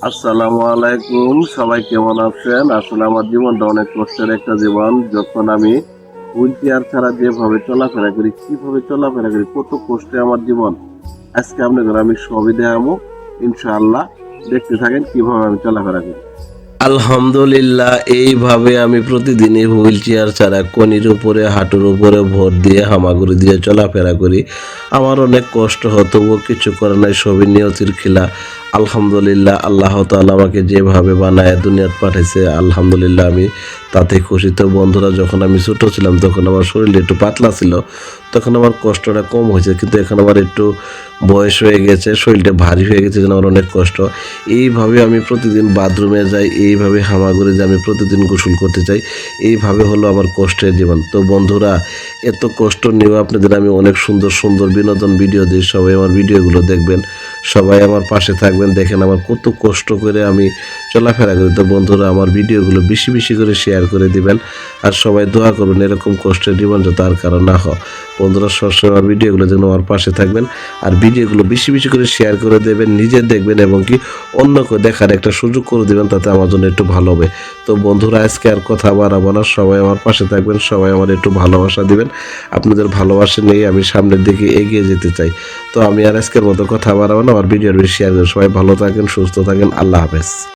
আসসালামু আলাইকুম, সবাই কেমন আছেন? আসলে আমার জীবনটা অনেক কষ্টের একটা জীবন। যখন আমি হুইল চেয়ার ছাড়া যেভাবে চলাফেরা করি, কিভাবে চলাফেরা করি, কত কষ্টে আমার জীবন। আজকে আপনাদের আমি সবই দেখাবো, ইনশাআল্লাহ। দেখতে থাকেন কিভাবে আমি চলাফেরা করি। আলহামদুলিল্লাহ, এইভাবে আমি প্রতিদিনই হুইল চেয়ার ছাড়া কনির উপরে, হাঁটুর উপরে ভর দিয়ে, হামাগুড়ি দিয়ে চলাফেরা করি। আমার অনেক কষ্ট হতো, তবুও কিছু করে নাই, সবই নিয়তির খেলা। আলহামদুলিল্লাহ, আল্লাহ তাআলা আমাকে যেভাবে বানায় দুনিয়াত পাঠাইছে, আলহামদুলিল্লাহ আমি তাতে খুশি। তো বন্ধুরা, যখন আমি ছোট ছিলাম তখন আমার শরীরটা একটু পাতলা ছিল, তখন আমার কষ্টটা কম হয়েছে। কিন্তু এখন আমার একটু বয়স হয়ে গেছে, শরীরটা ভারী হয়ে গেছে, যেন আমার অনেক কষ্ট। এইভাবে আমি প্রতিদিন বাথরুমে যাই, এইভাবে হামাগুড়ি যে আমি প্রতিদিন গোসল করতে চাই। এইভাবে হলো আমার কষ্টের জীবন। তো বন্ধুরা, এত কষ্ট নিয়েও আপনাদের আমি অনেক সুন্দর সুন্দর বিনোদন ভিডিও দিই। সবাই আমার ভিডিওগুলো দেখবেন, সবাই আমার পাশে থাকবেন। দেখেন আমার কত কষ্ট করে আমি চলাফেরা করি। তো বন্ধুরা, আমার ভিডিওগুলো বেশি বেশি করে শেয়ার করে দিবেন, আর সবাই দোয়া করবেন এরকম কষ্টের জীবন যাতে আর কারো না হয়। বন্ধুরা, সবসময় আমার ভিডিওগুলো যেন আমার পাশে থাকবেন, আর ভিডিওগুলো বেশি বেশি করে শেয়ার করে দেবেন, নিজে দেখবেন এবং কি অন্যকে দেখার একটা সুযোগ করে দেবেন, তাতে আমার জন্য একটু ভালো হবে। তো বন্ধুরা, আজকে আর কথা বাড়াবো না, সবাই আমার পাশে থাকবেন, সবাই আমার একটু ভালোবাসা দিবেন। আপনাদের ভালোবাসা নিয়ে আমি সামনের দিকে এগিয়ে যেতে চাই। তো আমি আর আজকের মতো কথা বাড়াবো না, আমার ভিডিওর বেশি শেয়ার করবেন। সবাই ভালো থাকেন, সুস্থ থাকেন, আল্লাহ হাফেজ।